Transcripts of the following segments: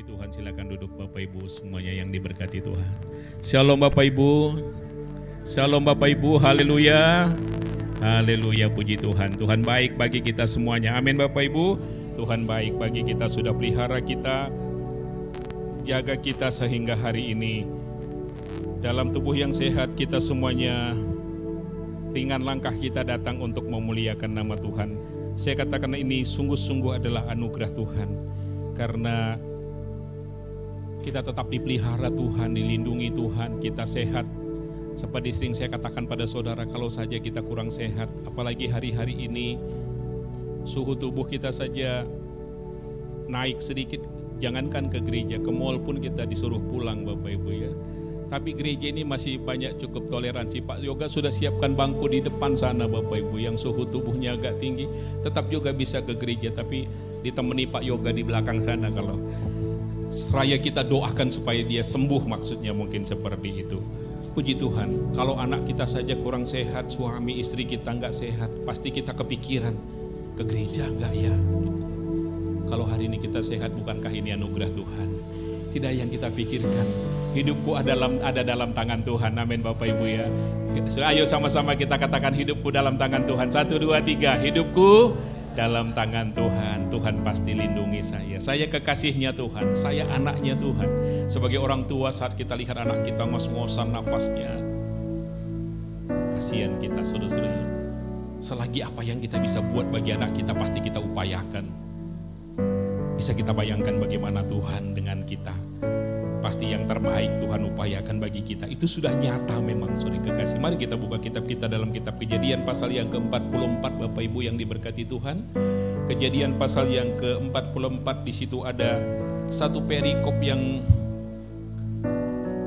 Puji Tuhan, silakan duduk Bapak Ibu semuanya yang diberkati Tuhan. Shalom Bapak Ibu. Shalom Bapak Ibu, haleluya. Haleluya, puji Tuhan. Tuhan baik bagi kita semuanya. Amin Bapak Ibu. Tuhan baik bagi kita, sudah pelihara kita, jaga kita sehingga hari ini. Dalam tubuh yang sehat kita semuanya, ringan langkah kita datang untuk memuliakan nama Tuhan. Saya katakan ini sungguh-sungguh adalah anugerah Tuhan. Karena kita tetap dipelihara Tuhan, dilindungi Tuhan, kita sehat. Seperti sering saya katakan pada saudara, kalau saja kita kurang sehat, apalagi hari-hari ini, suhu tubuh kita saja naik sedikit, jangankan ke gereja, ke mall pun kita disuruh pulang Bapak Ibu ya. Tapi gereja ini masih banyak cukup toleransi. Pak Yoga sudah siapkan bangku di depan sana Bapak Ibu, yang suhu tubuhnya agak tinggi, tetap juga bisa ke gereja, tapi ditemani Pak Yoga di belakang sana. Kalau seraya kita doakan supaya dia sembuh, maksudnya mungkin seperti itu. Puji Tuhan, kalau anak kita saja kurang sehat, suami istri kita nggak sehat, pasti kita kepikiran, ke gereja nggak ya? Kalau hari ini kita sehat, bukankah ini anugerah Tuhan? Tidak yang kita pikirkan, hidupku ada dalam tangan Tuhan. Amin Bapak Ibu ya. So, ayo sama-sama kita katakan, hidupku dalam tangan Tuhan. 1, 2, 3, hidupku dalam tangan Tuhan. Tuhan pasti lindungi saya. Saya kekasihnya Tuhan, saya anaknya Tuhan. Sebagai orang tua, saat kita lihat anak kita ngos-ngosan nafasnya, kasihan kita saudara-saudara. Selagi apa yang kita bisa buat bagi anak kita, pasti kita upayakan. Bisa kita bayangkan bagaimana Tuhan dengan kita. Pasti yang terbaik Tuhan upayakan bagi kita. Itu sudah nyata memang, saudara kekasih. Mari kita buka kitab kita dalam kitab Kejadian pasal yang ke-44 Bapak Ibu yang diberkati Tuhan. Kejadian pasal yang ke-44, di situ ada satu perikop yang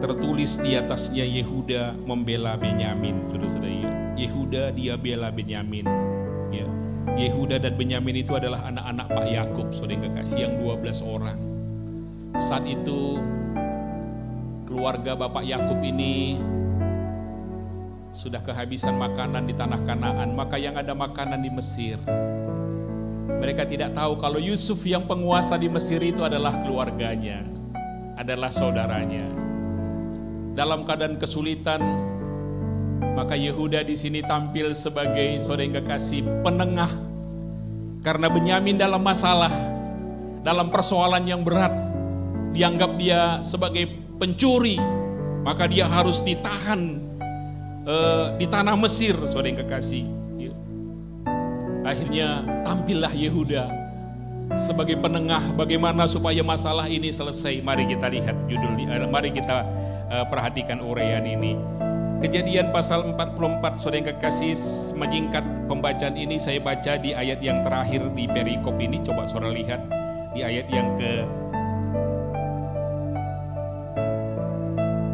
tertulis di atasnya, Yehuda membela Benyamin. Saudara-saudara, Yehuda dia bela Benyamin. Ya. Yehuda dan Benyamin itu adalah anak-anak Pak Yakub, saudara kekasih, yang 12 orang. Saat itu keluarga Bapak Yakub ini sudah kehabisan makanan di tanah Kanaan, maka yang ada makanan di Mesir. Mereka tidak tahu kalau Yusuf yang penguasa di Mesir itu adalah keluarganya, adalah saudaranya. Dalam keadaan kesulitan, maka Yehuda di sini tampil sebagai saudara kekasih penengah. Karena Benyamin dalam masalah, dalam persoalan yang berat, dianggap dia sebagai pencuri, maka dia harus ditahan di tanah Mesir, saudara kekasih. Akhirnya tampillah Yehuda sebagai penengah, bagaimana supaya masalah ini selesai. Mari kita lihat mari kita perhatikan uraian ini. Kejadian pasal 44, saudara kekasih, menyingkat pembacaan ini saya baca di ayat yang terakhir di perikop ini. Coba saudara lihat di ayat yang ke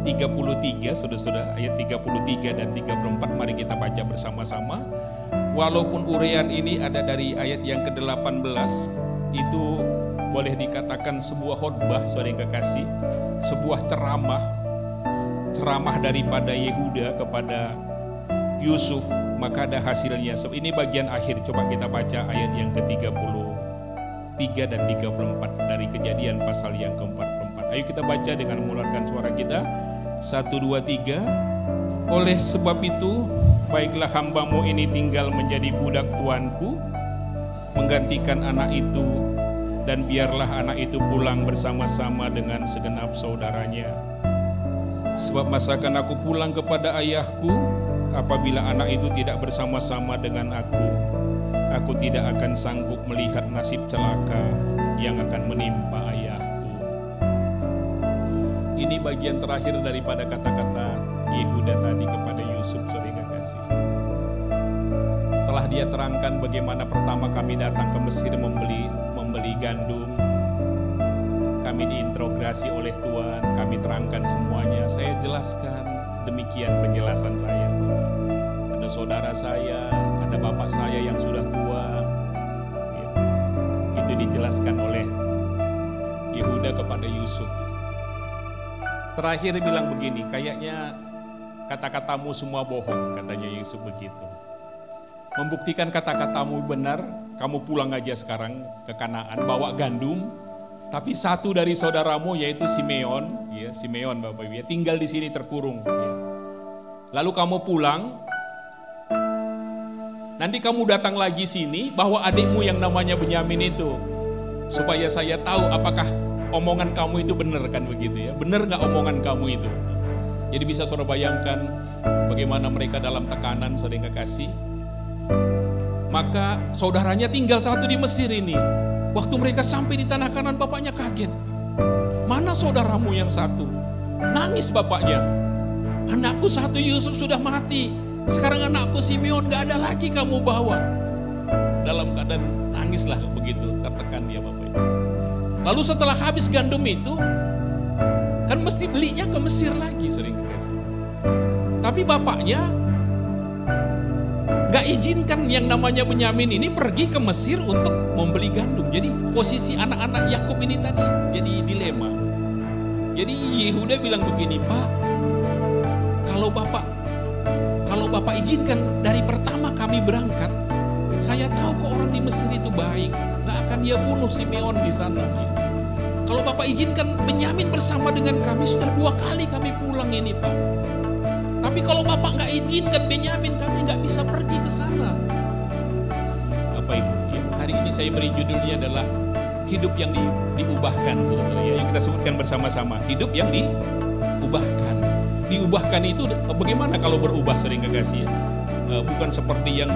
33, saudara-saudara, ayat 33 dan 34, mari kita baca bersama-sama. Walaupun uraian ini ada dari ayat yang ke-18, itu boleh dikatakan sebuah khotbah, saudara kekasih, sebuah ceramah daripada Yehuda kepada Yusuf, maka ada hasilnya. Ini bagian akhir, coba kita baca ayat yang ke-33 dan 34 dari Kejadian pasal yang ke-44. Ayo kita baca dengan mengeluarkan suara kita. 1, 2, 3. Oleh sebab itu, baiklah hambamu ini tinggal menjadi budak tuanku, menggantikan anak itu, dan biarlah anak itu pulang bersama-sama dengan segenap saudaranya. Sebab masakan aku pulang kepada ayahku, apabila anak itu tidak bersama-sama dengan aku tidak akan sanggup melihat nasib celaka yang akan menimpa ayahku. Ini bagian terakhir daripada kata-kata Yehuda tadi kepada Yusuf, saudara kekasih. Telah dia terangkan bagaimana pertama kami datang ke Mesir membeli gandum. Kami diinterogasi oleh Tuhan, kami terangkan semuanya. Saya jelaskan, demikian penjelasan saya. Ada saudara saya, ada bapak saya yang sudah tua. Itu dijelaskan oleh Yehuda kepada Yusuf. Terakhir bilang begini, kayaknya kata-katamu semua bohong, katanya Yusuf begitu. Membuktikan kata-katamu benar, kamu pulang aja sekarang ke Kanaan, bawa gandum, Tapi satu dari saudaramu yaitu Simeon, ya Simeon Bapak Ibu, ya, tinggal di sini terkurung. Ya. Lalu kamu pulang, nanti kamu datang lagi sini, bawa adikmu yang namanya Benyamin itu, supaya saya tahu apakah omongan kamu itu benar kan begitu ya, benar nggak omongan kamu itu. Jadi bisa saudara bayangkan bagaimana mereka dalam tekanan, saudara kasih. Maka saudaranya tinggal satu di Mesir ini. Waktu mereka sampai di tanah Kanan, bapaknya kaget. Mana saudaramu yang satu? Nangis bapaknya. Anakku satu Yusuf sudah mati. Sekarang anakku Simeon gak ada lagi kamu bawa. Dalam keadaan nangislah begitu, tertekan dia bapaknya. Lalu setelah habis gandum itu, kan mesti belinya ke Mesir lagi, sering dikasih. Tapi bapaknya gak izinkan yang namanya Benyamin ini pergi ke Mesir untuk membeli gandum. Jadi posisi anak-anak Yakub ini tadi jadi dilema. Jadi Yehuda bilang begini, Pak, kalau Bapak izinkan dari pertama kami berangkat, saya tahu kok orang di Mesir itu baik, gak akan dia bunuh Simeon di sana. Kalau Bapak izinkan Benyamin bersama dengan kami, sudah 2 kali kami pulang ini Pak. Tapi kalau Bapak nggak izinkan Benyamin, kami nggak bisa pergi ke sana. Bapak Ibu, ya, hari ini saya beri judulnya adalah hidup yang diubahkan, saudara-saudara. Yang kita sebutkan bersama-sama, hidup yang diubahkan. Diubahkan itu bagaimana kalau berubah, sering kekasih ya? Bukan seperti yang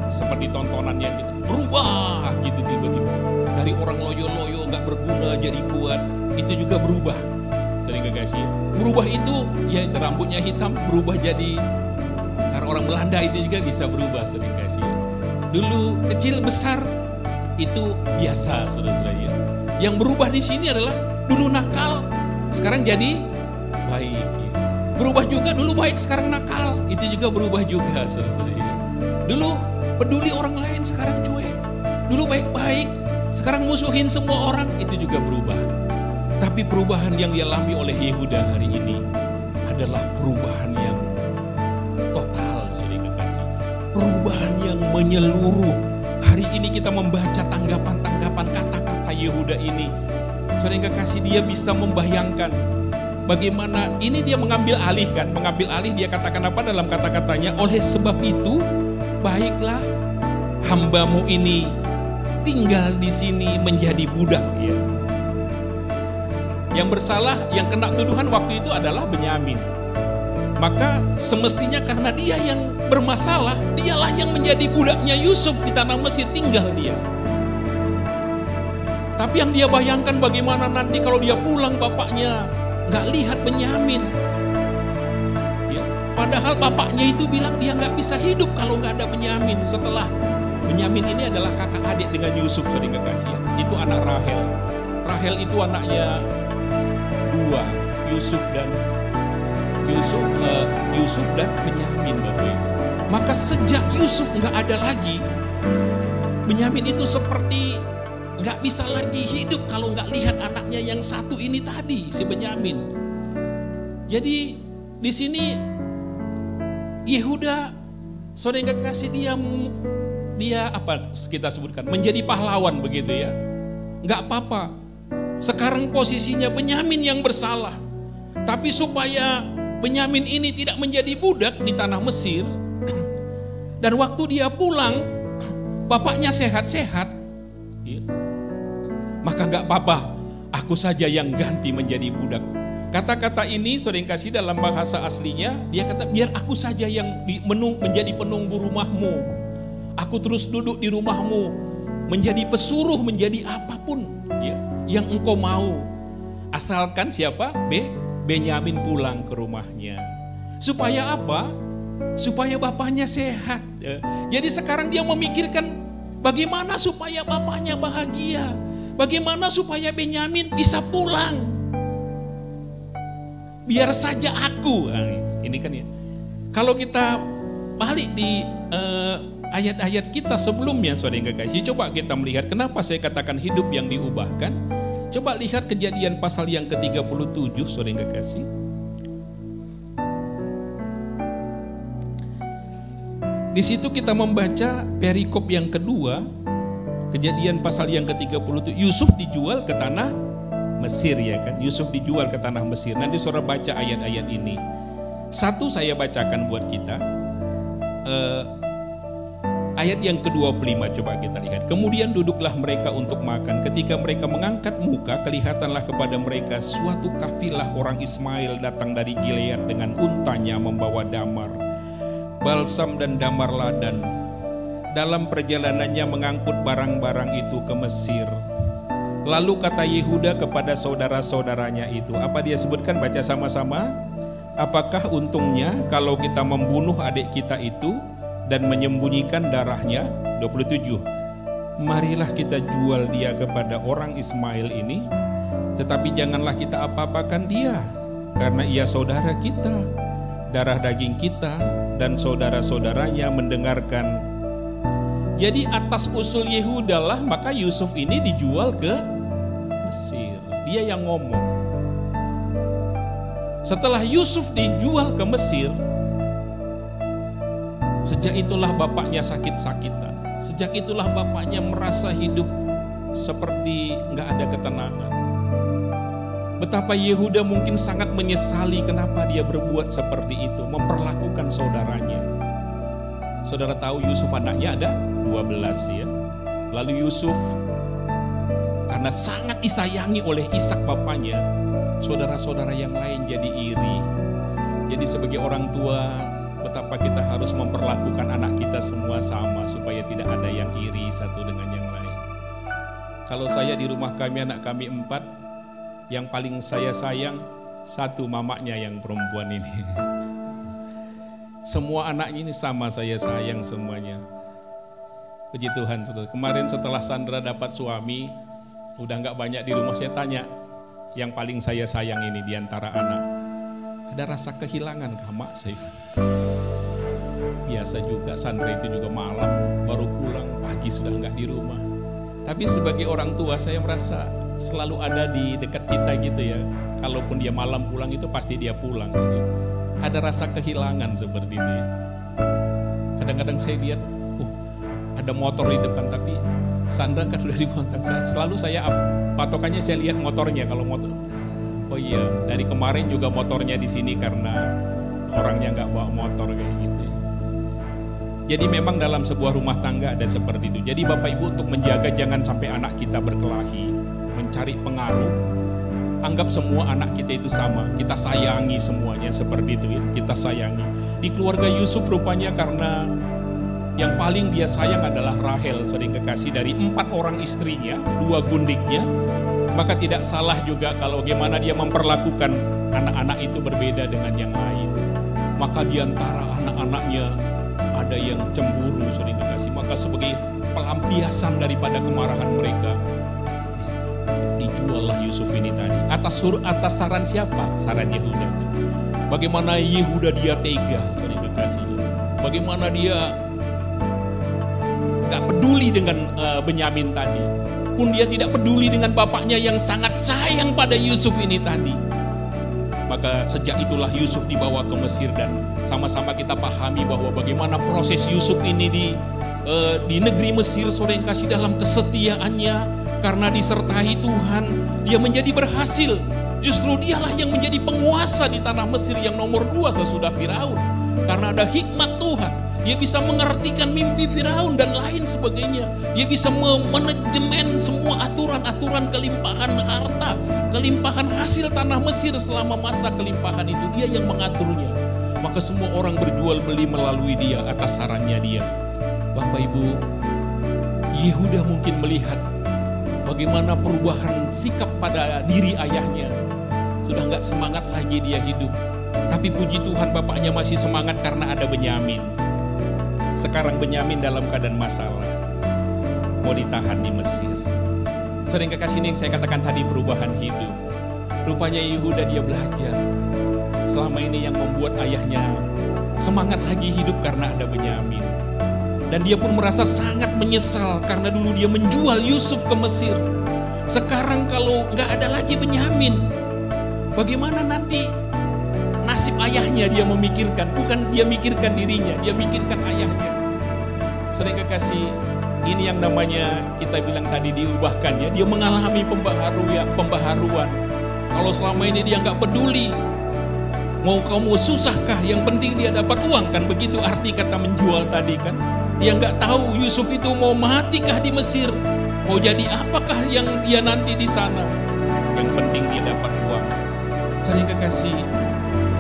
seperti tontonan yang gitu, berubah gitu tiba-tiba. Dari orang loyo-loyo nggak berguna jadi kuat, itu juga berubah. Sering kekasih. Berubah itu ya rambutnya hitam berubah jadi, karena orang Belanda itu juga bisa berubah, sering kasih. Dulu kecil besar itu biasa, saudara-saudara. Yang berubah di sini adalah dulu nakal, sekarang jadi baik. Berubah juga, dulu baik sekarang nakal, itu juga berubah juga, saudara-saudara. Dulu peduli orang lain, sekarang cuek. Dulu baik-baik, sekarang musuhin semua orang, itu juga berubah. Tapi perubahan yang dialami oleh Yehuda hari ini adalah perubahan yang total, saudara kasih. Perubahan yang menyeluruh. Hari ini kita membaca tanggapan-tanggapan kata-kata Yehuda ini. Saudara kasih, dia bisa membayangkan bagaimana ini dia mengambil alih kan. Mengambil alih, dia katakan apa dalam kata-katanya? Oleh sebab itu, baiklah hambamu ini tinggal di sini menjadi budak ya. Yang bersalah, yang kena tuduhan waktu itu adalah Benyamin. Maka semestinya karena dia yang bermasalah, dialah yang menjadi budaknya Yusuf di tanah Mesir, tinggal dia. Tapi yang dia bayangkan bagaimana nanti kalau dia pulang bapaknya nggak lihat Benyamin. Ya, padahal bapaknya itu bilang dia nggak bisa hidup kalau nggak ada Benyamin. Setelah Benyamin ini adalah kakak adik dengan Yusuf, saudara kasih. Itu anak Rahel. Rahel itu anaknya 2, Yusuf dan Benyamin, Bapak Ibu. Maka sejak Yusuf nggak ada lagi, Benyamin itu seperti nggak bisa lagi hidup kalau nggak lihat anaknya yang satu ini tadi, si Benyamin. Jadi di sini Yehuda, saudara kasih, dia apa kita sebutkan menjadi pahlawan begitu ya. Nggak apa-apa. Sekarang posisinya Benyamin yang bersalah. Tapi supaya Benyamin ini tidak menjadi budak di tanah Mesir, dan waktu dia pulang, bapaknya sehat-sehat, ya, maka gak apa-apa, aku saja yang ganti menjadi budak. Kata-kata ini sering kasih dalam bahasa aslinya, dia kata, biar aku saja yang menjadi penunggu rumahmu. Aku terus duduk di rumahmu, menjadi pesuruh, menjadi apapun ya, yang engkau mau. Asalkan siapa? Benyamin pulang ke rumahnya. Supaya apa? Supaya bapaknya sehat. Jadi sekarang dia memikirkan bagaimana supaya bapaknya bahagia. Bagaimana supaya Benyamin bisa pulang. Biar saja aku. Nah, ini kan ya. Kalau kita balik di ayat-ayat kita sebelumnya, saudara yang kekasih, coba kita melihat kenapa saya katakan hidup yang diubahkan. Coba lihat Kejadian pasal yang ke-37, saudara yang kekasih. Di situ kita membaca perikop yang kedua Kejadian pasal yang ke-30 itu Yusuf dijual ke tanah Mesir, ya kan? Yusuf dijual ke tanah Mesir. Nanti saudara baca ayat-ayat ini. Satu saya bacakan buat kita. Ayat yang ke-25 coba kita lihat. Kemudian duduklah mereka untuk makan. Ketika mereka mengangkat muka, kelihatanlah kepada mereka suatu kafilah orang Ismail datang dari Gilead dengan untanya membawa damar, balsam dan damar ladan. Dalam perjalanannya mengangkut barang-barang itu ke Mesir. Lalu kata Yehuda kepada saudara-saudaranya itu, apa dia sebutkan, baca sama-sama. Apakah untungnya kalau kita membunuh adik kita itu dan menyembunyikan darahnya? 27. Marilah kita jual dia kepada orang Ismail ini, tetapi janganlah kita apa-apakan dia, karena ia saudara kita, darah daging kita. Dan saudara-saudaranya mendengarkan. Jadi atas usul Yehuda lah maka Yusuf ini dijual ke Mesir. Dia yang ngomong. Setelah Yusuf dijual ke Mesir, sejak itulah bapaknya sakit-sakitan. Sejak itulah bapaknya merasa hidup seperti nggak ada ketenangan. Betapa Yehuda mungkin sangat menyesali kenapa dia berbuat seperti itu, memperlakukan saudaranya. Saudara tahu Yusuf anaknya ada 12 ya. Lalu Yusuf karena sangat disayangi oleh Ishak bapaknya, saudara-saudara yang lain jadi iri. Jadi sebagai orang tua, betapa kita harus memperlakukan anak kita semua sama supaya tidak ada yang iri satu dengan yang lain. Kalau saya di rumah kami, anak kami 4, yang paling saya sayang satu, mamanya yang perempuan ini. Semua anaknya ini sama saya sayang semuanya. Puji Tuhan, saudara. Kemarin setelah Sandra dapat suami, udah nggak banyak di rumah, saya tanya, yang paling saya sayang ini di antara anak, ada rasa kehilangan kah mak saya? Biasa juga, Sandra itu juga malam baru pulang, pagi sudah nggak di rumah. Tapi sebagai orang tua saya merasa selalu ada di dekat kita gitu ya. Kalaupun dia malam pulang itu pasti dia pulang. Gitu. Ada rasa kehilangan seperti itu ya. Kadang-kadang saya lihat, ada motor di depan, tapi Sandra kan sudah di belakang. Selalu saya patokannya saya lihat motornya kalau motor. Oh iya, dari kemarin juga motornya di sini karena orangnya nggak bawa motor kayak gitu. Jadi memang dalam sebuah rumah tangga ada seperti itu. Jadi Bapak Ibu untuk menjaga jangan sampai anak kita berkelahi, mencari pengaruh. Anggap semua anak kita itu sama. Kita sayangi semuanya seperti itu ya. Kita sayangi. Di keluarga Yusuf rupanya karena yang paling dia sayang adalah Rahel, saudara kekasih, dari 4 orang istrinya, 2 gundiknya. Maka tidak salah juga kalau bagaimana dia memperlakukan anak-anak itu berbeda dengan yang lain. Maka di antara anak-anaknya ada yang cemburu, saudara kekasih. Maka sebagai pelampiasan daripada kemarahan mereka, dijuallah Yusuf ini tadi. Atas saran siapa? Saran Yehuda. Bagaimana Yehuda dia tega, saudara kekasih. Bagaimana dia gak peduli dengan Benyamin tadi. Pun dia tidak peduli dengan bapaknya yang sangat sayang pada Yusuf ini tadi. Maka sejak itulah Yusuf dibawa ke Mesir dan sama-sama kita pahami bahwa bagaimana proses Yusuf ini di negeri Mesir, saudara yang kasih, dalam kesetiaannya karena disertai Tuhan, dia menjadi berhasil. Justru dialah yang menjadi penguasa di tanah Mesir yang nomor 2 sesudah Firaun. Karena ada hikmat Tuhan. Dia bisa mengertikan mimpi Firaun dan lain sebagainya. Dia bisa memanajemen semua aturan-aturan kelimpahan harta, kelimpahan hasil tanah Mesir selama masa kelimpahan itu. Dia yang mengaturnya. Maka semua orang berjual beli melalui dia, atas sarannya dia. Bapak Ibu, Yehuda mungkin melihat bagaimana perubahan sikap pada diri ayahnya. Sudah nggak semangat lagi dia hidup. Tapi puji Tuhan bapaknya masih semangat karena ada Benyamin. Sekarang Benyamin dalam keadaan masalah, mau ditahan di Mesir. Saudara yang kekasih, ini yang saya katakan tadi, perubahan hidup. Rupanya Yehuda dia belajar. Selama ini yang membuat ayahnya semangat lagi hidup karena ada Benyamin. Dan dia pun merasa sangat menyesal karena dulu dia menjual Yusuf ke Mesir. Sekarang kalau nggak ada lagi Benyamin, bagaimana nanti nasib ayahnya? Dia memikirkan, bukan dia mikirkan dirinya, dia mikirkan ayahnya. Saudara kekasih, Ini yang namanya kita bilang tadi diubahkan ya. Dia mengalami pembaharuan. Kalau selama ini dia nggak peduli, mau kamu susahkah, yang penting dia dapat uang, kan begitu arti kata menjual tadi kan. Dia nggak tahu Yusuf itu mau matikah di Mesir, mau jadi apakah yang dia nanti di sana. Yang penting dia dapat uang. Saya kekasih,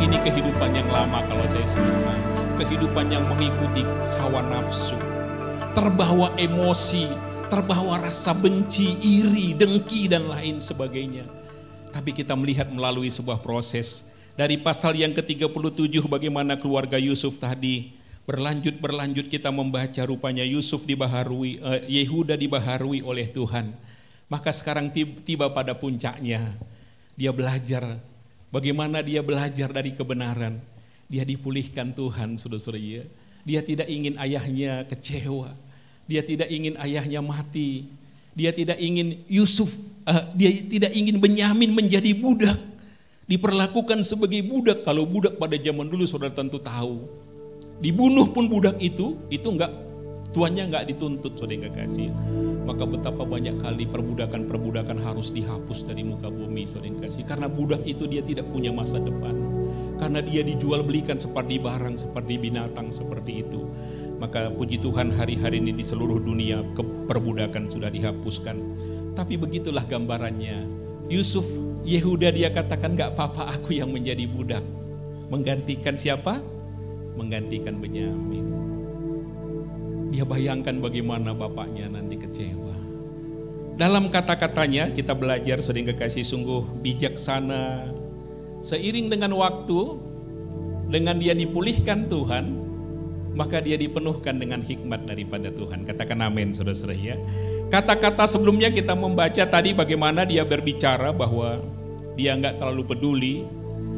ini kehidupan yang lama kalau saya sebutkan. Kehidupan yang mengikuti hawa nafsu, terbawa emosi, terbawa rasa benci, iri, dengki, dan lain sebagainya. Tapi kita melihat melalui sebuah proses. Dari pasal yang ke-37 bagaimana keluarga Yusuf tadi berlanjut kita membaca rupanya Yusuf dibaharui, Yehuda dibaharui oleh Tuhan. Maka sekarang tiba pada puncaknya. Dia belajar, bagaimana dia belajar dari kebenaran. Dia dipulihkan Tuhan, saudara-saudara. Dia tidak ingin ayahnya kecewa. Dia tidak ingin ayahnya mati. Dia tidak ingin dia tidak ingin Benyamin menjadi budak. Diperlakukan sebagai budak. Kalau budak pada zaman dulu saudara tentu tahu. Dibunuh pun budak itu enggak, tuannya enggak dituntut, saudara yang kasih. Maka betapa banyak kali perbudakan harus dihapus dari muka bumi, saudara yang kasih. Karena budak itu dia tidak punya masa depan. Karena dia dijual belikan seperti barang, seperti binatang, seperti itu. Maka puji Tuhan hari-hari ini di seluruh dunia perbudakan sudah dihapuskan. Tapi begitulah gambarannya. Yusuf, Yehuda dia katakan gak apa-apa aku yang menjadi budak. Menggantikan siapa? Menggantikan Benyamin. Dia bayangkan bagaimana bapaknya nanti kecewa. Dalam kata-katanya kita belajar saudara kekasih sungguh bijaksana. Seiring dengan waktu, dengan dia dipulihkan Tuhan, maka dia dipenuhkan dengan hikmat daripada Tuhan. Katakan amin saudara-saudara ya. Kata-kata sebelumnya kita membaca tadi bagaimana dia berbicara bahwa dia enggak terlalu peduli,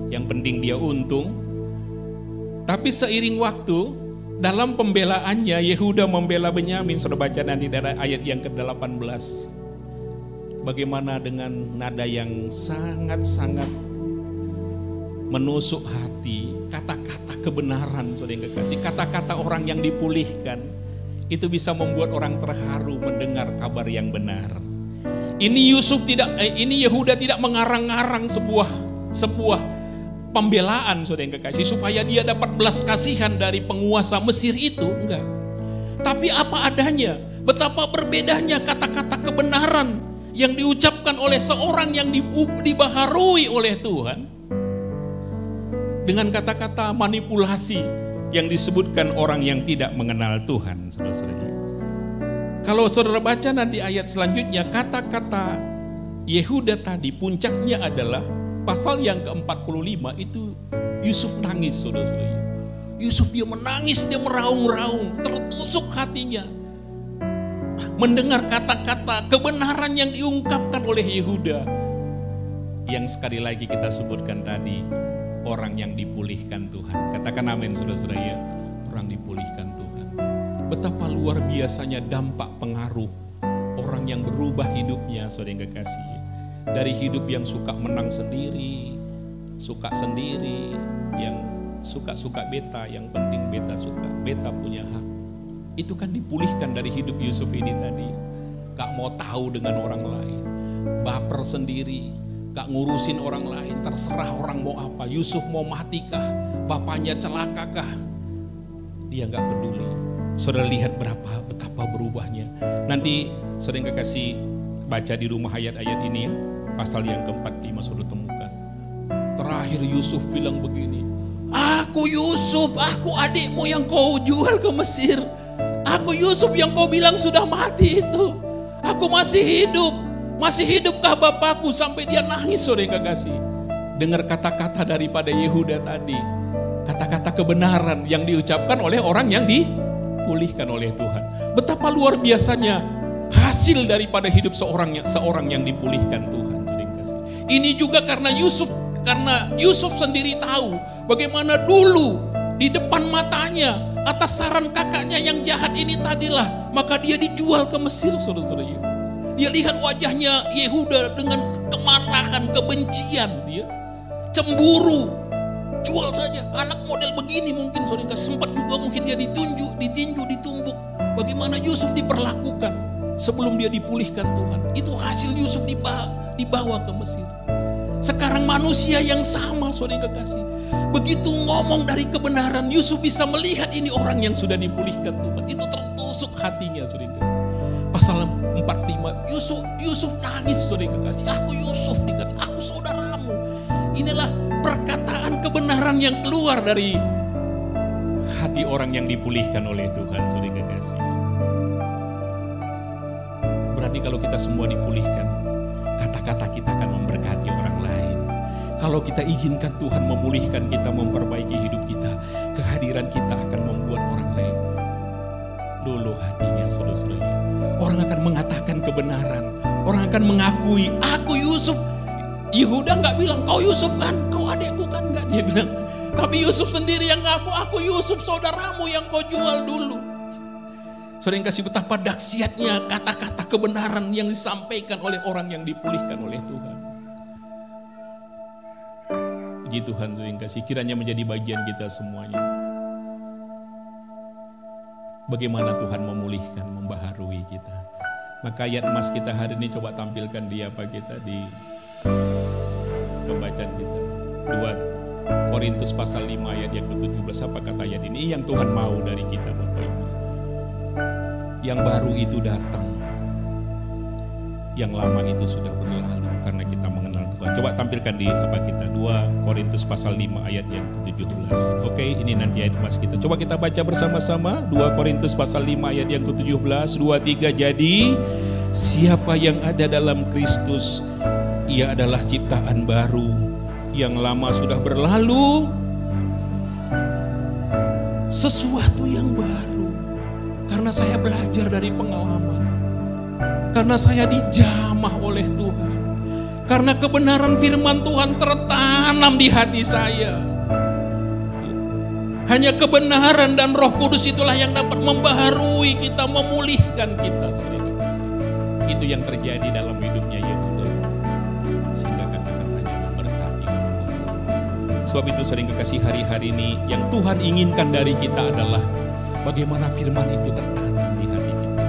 yang penting dia untung. Tapi seiring waktu, dalam pembelaannya Yehuda membela Benyamin. Saudara baca nanti dari ayat yang ke-18. Bagaimana dengan nada yang sangat-sangat menusuk hati, kata-kata kebenaran, saudara yang kekasih, kata-kata orang yang dipulihkan, itu bisa membuat orang terharu mendengar kabar yang benar. Ini Yehuda tidak mengarang-arang sebuah pembelaan, saudara yang kekasih, supaya dia dapat belas kasihan dari penguasa Mesir itu, enggak. Tapi apa adanya, betapa berbedanya kata-kata kebenaran yang diucapkan oleh seorang yang dibaharui oleh Tuhan dengan kata-kata manipulasi yang disebutkan orang yang tidak mengenal Tuhan, saudara-saudara. Kalau saudara baca nanti ayat selanjutnya, kata-kata Yehuda tadi puncaknya adalah pasal yang ke-45 itu Yusuf nangis, saudara-saudara. Yusuf dia menangis, dia meraung-raung, tertusuk hatinya. Mendengar kata-kata kebenaran yang diungkapkan oleh Yehuda. Yang sekali lagi kita sebutkan tadi, orang yang dipulihkan Tuhan. Katakan amin saudara-saudara ya. Orang dipulihkan Tuhan. Betapa luar biasanya dampak pengaruh orang yang berubah hidupnya, saudara yang kekasih. Dari hidup yang suka menang sendiri, suka sendiri, yang suka-suka beta, yang penting beta suka, beta punya hak. Itu kan dipulihkan dari hidup Yusuf ini tadi. Gak mau tahu dengan orang lain, baper sendiri, gak ngurusin orang lain, terserah orang mau apa. Yusuf mau matikah, bapaknya celakakah, dia gak peduli. Saudara lihat betapa berubahnya. Nanti saudara yang kekasih baca di rumah ayat-ayat ini ya, pasal yang ke-45 saudara temukan. Terakhir Yusuf bilang begini, aku Yusuf, aku adikmu yang kau jual ke Mesir. Aku Yusuf yang kau bilang sudah mati itu. Aku masih hidup. Masih hidupkah bapakku? Sampai dia nangis, saudara yang kekasih. Dengar kata-kata daripada Yehuda tadi. Kata-kata kebenaran yang diucapkan oleh orang yang dipulihkan oleh Tuhan. Betapa luar biasanya hasil daripada hidup seorang yang dipulihkan Tuhan. Ini juga karena Yusuf sendiri tahu bagaimana dulu di depan matanya atas saran kakaknya yang jahat ini tadilah, maka dia dijual ke Mesir, saudara-saudara. Dia lihat wajahnya Yehuda dengan kemarahan, kebencian, dia cemburu. Jual saja, anak model begini mungkin saudara, sempat juga mungkin dia ditinju, ditumbuk. Bagaimana Yusuf diperlakukan sebelum dia dipulihkan Tuhan. Itu hasil Yusuf dibawa ke Mesir. Sekarang manusia yang sama, saudara kekasih. Begitu ngomong dari kebenaran, Yusuf bisa melihat ini orang yang sudah dipulihkan Tuhan. Itu tertusuk hatinya, saudara kekasih. Pasal 45, Yusuf nangis, saudara kekasih. Aku Yusuf, dikata, aku saudaramu. Inilah perkataan kebenaran yang keluar dari hati orang yang dipulihkan oleh Tuhan, saudara kekasih. Berarti kalau kita semua dipulihkan, kata-kata kita akan memberkati orang lain. Kalau kita izinkan Tuhan memulihkan kita, memperbaiki hidup kita, kehadiran kita akan membuat orang lain luluh hatinya, saudara-saudara. Orang akan mengatakan kebenaran, orang akan mengakui, aku Yusuf. Yehuda nggak bilang, kau Yusuf kan, kau adekku kan, nggak, dia bilang. Tapi Yusuf sendiri yang ngaku, aku Yusuf saudaramu yang kau jual dulu. Saudara yang kasih, betapa dahsyatnya kata-kata kebenaran yang disampaikan oleh orang yang dipulihkan oleh Tuhan. Puji Tuhan, saudara yang kasih, kiranya menjadi bagian kita semuanya. Bagaimana Tuhan memulihkan, membaharui kita. Maka ayat emas kita hari ini coba tampilkan di apa kita di pembacaan kita. 2 Korintus pasal 5 ayat yang ke-17, apa kata ayat ini? Yang Tuhan mau dari kita, Bapak Ibu. Yang baru itu datang, yang lama itu sudah berlalu karena kita mengenal Tuhan. Coba tampilkan di apa kita, 2 Korintus pasal 5 ayat yang ke-17. Oke, ini nanti ayat emas kita. Coba kita baca bersama-sama 2 Korintus pasal 5 ayat yang ke-17. 2-3, jadi siapa yang ada dalam Kristus, ia adalah ciptaan baru, yang lama sudah berlalu, sesuatu yang baru. Karena saya belajar dari pengalaman, karena saya dijamah oleh Tuhan, karena kebenaran firman Tuhan tertanam di hati saya. Hanya kebenaran dan Roh Kudus itulah yang dapat membaharui kita, memulihkan kita. Itu yang terjadi dalam hidupnya Yehuda, sehingga kata-katanya memberkati Tuhan. Sebab itu sering kekasih, hari-hari ini yang Tuhan inginkan dari kita adalah bagaimana firman itu tertanam di hati kita.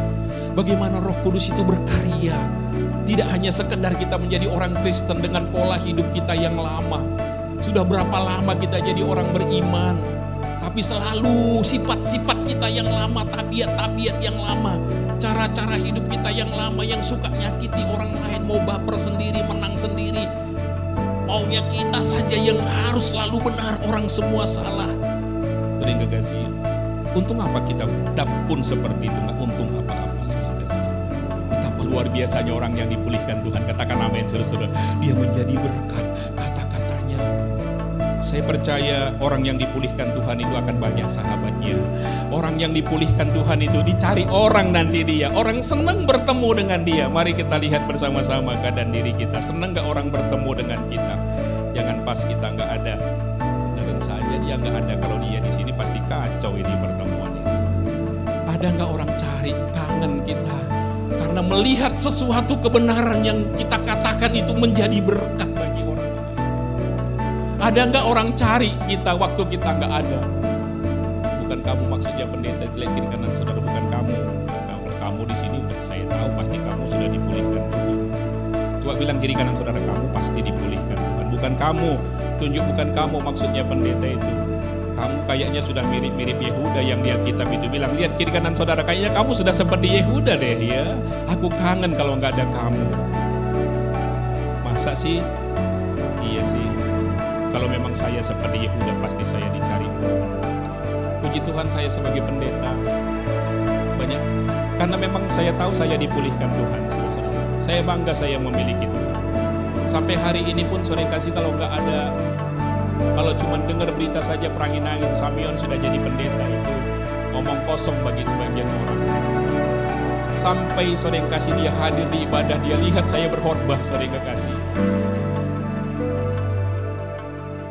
Bagaimana Roh Kudus itu berkarya. Tidak hanya sekedar kita menjadi orang Kristen dengan pola hidup kita yang lama. Sudah berapa lama kita jadi orang beriman, tapi selalu sifat-sifat kita yang lama, tabiat-tabiat yang lama, cara-cara hidup kita yang lama, yang suka nyakiti orang lain, mau baper sendiri, menang sendiri. Maunya kita saja yang harus selalu benar, orang semua salah. Beri kekasih. Untung apa kita pun seperti itu, nggak untung apa-apa, saudara kasih. Betapa luar biasanya orang yang dipulihkan Tuhan. Katakan amin, saudara-saudara. Dia menjadi berkat, kata-katanya. Saya percaya orang yang dipulihkan Tuhan itu akan banyak sahabatnya. Orang yang dipulihkan Tuhan itu dicari orang nanti dia. Orang senang bertemu dengan dia. Mari kita lihat bersama-sama keadaan diri kita. Senang nggak orang bertemu dengan kita? Jangan pas kita nggak ada. Beneran saja dia nggak ada. Kalau dia di sini pasti kacau ini pertemuan ini. Ada nggak orang cari, kangen kita karena melihat sesuatu kebenaran yang kita katakan itu menjadi berkat bagi orang lain. Ada nggak orang cari kita waktu kita nggak ada? Bukan kamu maksudnya pendeta, lihat kiri kanan saudara, bukan kamu. Kalau kamu di sini udah saya tahu pasti kamu sudah dipulihkan Tuhan. Coba bilang kiri kanan saudara, kamu pasti dipulihkan Tuhan. Bukan kamu, tunjuk bukan kamu maksudnya pendeta itu. Kamu kayaknya sudah mirip-mirip Yehuda yang lihat kitab itu bilang, lihat kiri kanan saudara, kayaknya kamu sudah seperti Yehuda deh ya. Aku kangen kalau nggak ada kamu. Masa sih? Iya sih. Kalau memang saya seperti Yehuda pasti saya dicari. Puji Tuhan saya sebagai pendeta banyak, karena memang saya tahu saya dipulihkan Tuhan. Saya bangga saya memiliki Tuhan. Sampai hari ini pun sore kasih kalau nggak ada, kalau cuma dengar berita saja perangin angin Samion sudah jadi pendeta, itu ngomong kosong bagi sebagian orang. Sampai sore kasih dia hadir di ibadah, dia lihat saya berkhotbah, sore kasih.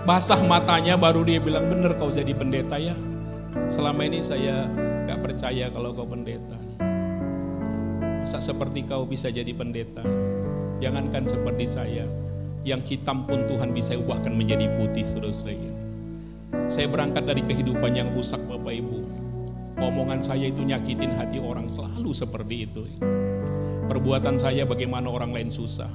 Basah matanya baru dia bilang, bener kau jadi pendeta ya. Selama ini saya gak percaya kalau kau pendeta. Masa seperti kau bisa jadi pendeta? Jangankan seperti saya, yang hitam pun Tuhan bisa ubahkan menjadi putih, saudara-saudara. Saya berangkat dari kehidupan yang rusak, Bapak Ibu. Omongan saya itu nyakitin hati orang, selalu seperti itu. Perbuatan saya bagaimana orang lain susah.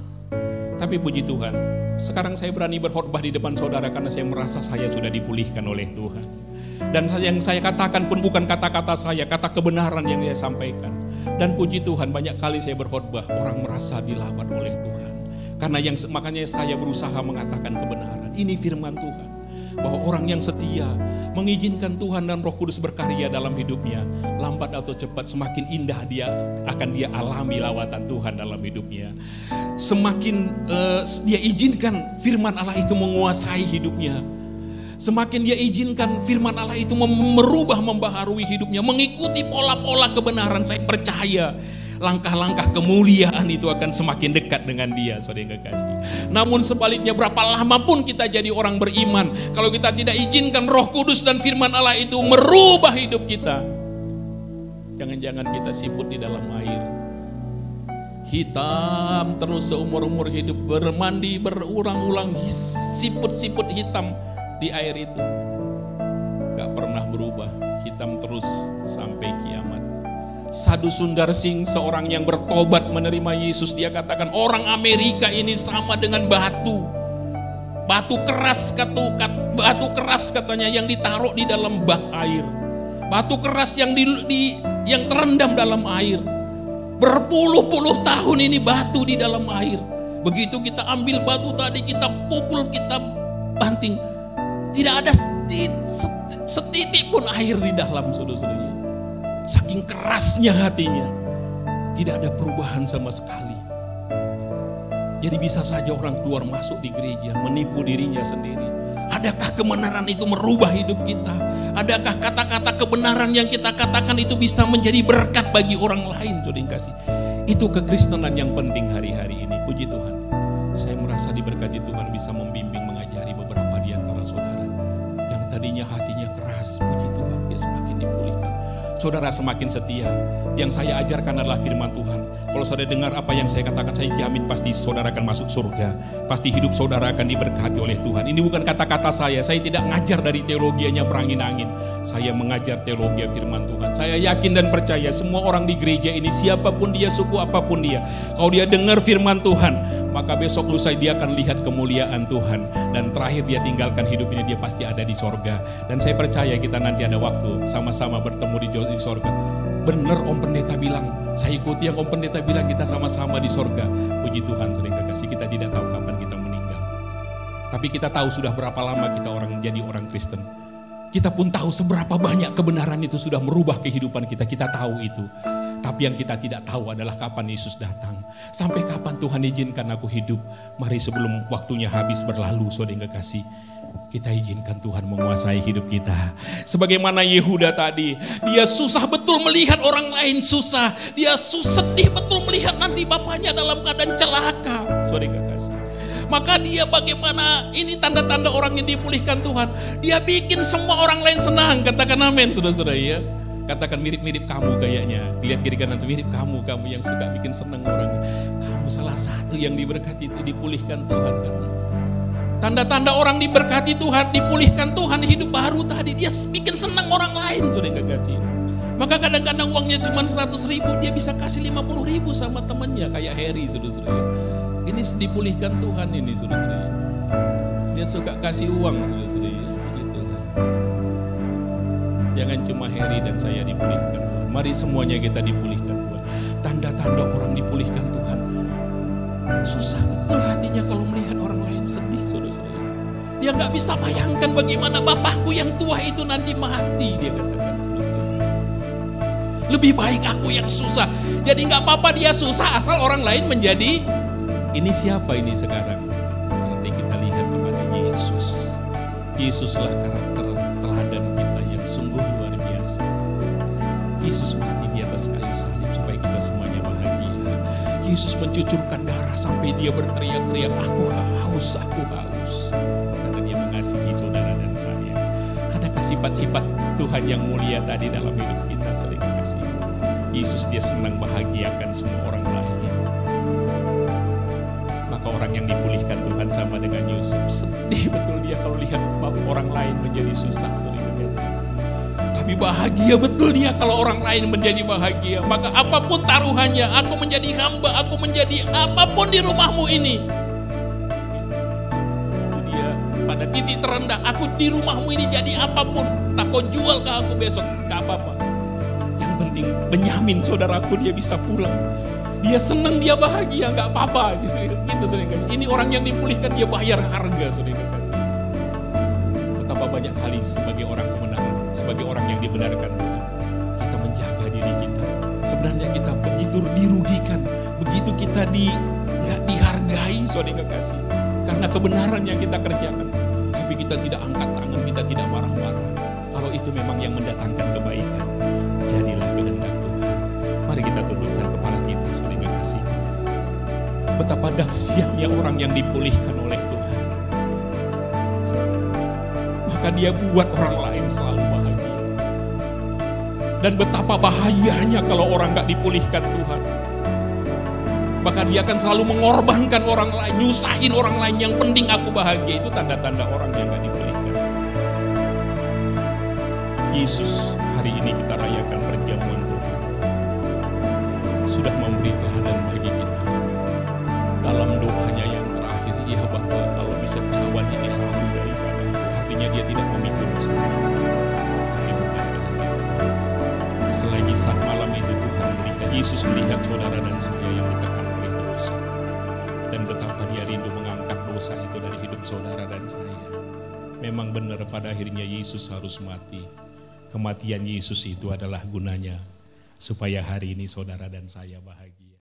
Tapi puji Tuhan, sekarang saya berani berkhotbah di depan saudara karena saya merasa saya sudah dipulihkan oleh Tuhan. Dan yang saya katakan pun bukan kata-kata saya, kata kebenaran yang saya sampaikan. Dan puji Tuhan, banyak kali saya berkhotbah, orang merasa dilawat oleh Tuhan. Makanya saya berusaha mengatakan kebenaran. Ini firman Tuhan, bahwa orang yang setia mengizinkan Tuhan dan Roh Kudus berkarya dalam hidupnya, lambat atau cepat semakin indah dia alami lawatan Tuhan dalam hidupnya. Semakin dia izinkan firman Allah itu menguasai hidupnya, semakin dia izinkan firman Allah itu merubah, membaharui hidupnya, mengikuti pola-pola kebenaran. Saya percaya langkah-langkah kemuliaan itu akan semakin dekat dengan dia, saudara yang kekasih. Namun sebaliknya, berapa lama pun kita jadi orang beriman, kalau kita tidak izinkan Roh Kudus dan firman Allah itu merubah hidup kita, jangan-jangan kita siput di dalam air, hitam terus seumur-umur hidup, bermandi berulang-ulang, siput-siput hitam di air itu, gak pernah berubah, hitam terus sampai kiamat. Sadhu Sundar Singh, seorang yang bertobat menerima Yesus, dia katakan orang Amerika ini sama dengan batu keras katanya yang ditaruh di dalam bak air, batu keras yang terendam dalam air. Berpuluh-puluh tahun ini batu di dalam air. Begitu kita ambil batu tadi, kita pukul, kita banting, tidak ada setitik pun air di dalam, saudara-saudara. Saking kerasnya hatinya, tidak ada perubahan sama sekali. Jadi bisa saja orang keluar masuk di gereja, menipu dirinya sendiri. Adakah kebenaran itu merubah hidup kita? Adakah kata-kata kebenaran yang kita katakan itu bisa menjadi berkat bagi orang lain? Saudara yang kasih, itu kekristenan yang penting hari-hari ini. Puji Tuhan, saya merasa diberkati Tuhan bisa membimbing, mengajari beberapa di antara saudara yang tadinya hatinya keras. Puji Tuhan, dia semakin dipulihkan. Saudara semakin setia. Yang saya ajarkan adalah firman Tuhan. Kalau saudara dengar apa yang saya katakan, saya jamin pasti saudara akan masuk surga. Pasti hidup saudara akan diberkati oleh Tuhan. Ini bukan kata-kata saya tidak ngajar dari teologianya berangin-angin. Saya mengajar teologi firman Tuhan. Saya yakin dan percaya semua orang di gereja ini, siapapun dia, suku apapun dia, kalau dia dengar firman Tuhan, maka besok lusa dia akan lihat kemuliaan Tuhan. Dan terakhir dia tinggalkan hidup ini, dia pasti ada di sorga. Dan saya percaya kita nanti ada waktu sama-sama bertemu di sorga. Benar Om Pendeta bilang, saya ikuti yang Om Pendeta bilang, kita sama-sama di sorga. Puji Tuhan, saudara yang kekasih, kita tidak tahu kapan kita meninggal. Tapi kita tahu sudah berapa lama kita jadi orang Kristen. Kita pun tahu seberapa banyak kebenaran itu sudah merubah kehidupan kita. Kita tahu itu. Tapi yang kita tidak tahu adalah kapan Yesus datang. Sampai kapan Tuhan izinkan aku hidup. Mari sebelum waktunya habis berlalu, saudara yang kekasih, kita izinkan Tuhan menguasai hidup kita. Sebagaimana Yehuda tadi, dia susah betul melihat orang lain susah. Dia sedih betul melihat nanti bapaknya dalam keadaan celaka. Saudara yang kekasih, maka dia bagaimana, ini tanda-tanda orang yang dipulihkan Tuhan. Dia bikin semua orang lain senang. Katakan amin, saudara-saudara ya. Katakan mirip-mirip kamu kayaknya. Lihat kiri kanan, mirip kamu yang suka bikin senang orang. Kamu salah satu yang diberkati itu, dipulihkan Tuhan. Tanda-tanda orang diberkati Tuhan, dipulihkan Tuhan, hidup baru tadi, dia bikin senang orang lain, saudara yang kekasih. Maka kadang-kadang uangnya cuma 100.000, dia bisa kasih 50.000 sama temannya, kayak Harry, saudara-saudara. Ini dipulihkan Tuhan ini, saudara-saudara. Dia suka kasih uang, saudara-saudara. Gitu. Jangan cuma Harry dan saya dipulihkan Tuhan. Mari semuanya kita dipulihkan Tuhan. Tanda-tanda orang dipulihkan Tuhan. Susah betul hatinya kalau melihat orang lain sedih, saudara-saudara. Dia nggak bisa bayangkan bagaimana bapakku yang tua itu nanti mati, dia katakan, saudara-saudara. Lebih baik aku yang susah. Jadi nggak apa-apa dia susah, asal orang lain menjadi, ini siapa ini sekarang? Nanti kita lihat kepada Yesus. Yesuslah karakter teladan kita yang sungguh luar biasa. Yesus mati di atas kayu salib supaya kita semuanya bahagia. Yesus mencucurkan darah sampai dia berteriak-teriak, aku haus, aku haus. Karena dia mengasihi saudara dan saya. Adakah sifat-sifat Tuhan yang mulia tadi dalam hidup kita, saling kasih? Yesus dia senang bahagiakan semua orang lain. Maka orang yang dipulihkan Tuhan sama dengan Yusuf. Sedih betul dia kalau lihat orang lain menjadi susah, saling kasih. Tapi Tapi bahagia betul dia kalau orang lain menjadi bahagia. Maka apapun taruhannya, aku menjadi hamba, aku menjadi apapun di rumahmu ini. Itu dia pada titik terendah, aku di rumahmu ini jadi apapun. Tak kau jual ke aku besok, gak apa-apa. Yang penting Benyamin saudaraku dia bisa pulang. Dia senang, dia bahagia, gak apa-apa. Gitu saudara. Ini orang yang dipulihkan, dia bayar harga saudara. Betapa banyak kali sebagai orang kebenaran, sebagai orang yang dibenarkan Tuhan, kita menjaga diri kita. Sebenarnya kita begitu dirugikan, begitu kita nggak dihargai, saudara kasih, karena kebenaran yang kita kerjakan. Tapi kita tidak angkat tangan, kita tidak marah-marah. Kalau itu memang yang mendatangkan kebaikan, jadilah kehendak Tuhan. Mari kita tundukkan kepala kita, saudara kasih. Betapa dahsyatnya orang yang dipulihkan oleh Tuhan. Maka dia buat orang lain selalu bahagia. Dan betapa bahayanya kalau orang gak dipulihkan Tuhan. Maka dia akan selalu mengorbankan orang lain, nyusahin orang lain. Yang penting aku bahagia. Itu tanda-tanda orang yang gak dipulihkan. Yesus, hari ini kita rayakan perjamuan Tuhan, sudah memberi teladan bagi kita. Dalam doanya yang terakhir, ya Bapa, kalau bisa cawan ini lari daripada. Artinya dia tidak memikul sendiri. Tapi bukan kehendak. Sekali lagi saat malam itu Tuhan melihat, Yesus melihat saudara dan saya yang ditekan oleh dosa. Dan betapa dia rindu mengangkat dosa itu dari hidup saudara dan saya. Memang benar pada akhirnya Yesus harus mati. Kematian Yesus itu adalah gunanya supaya hari ini saudara dan saya bahagia.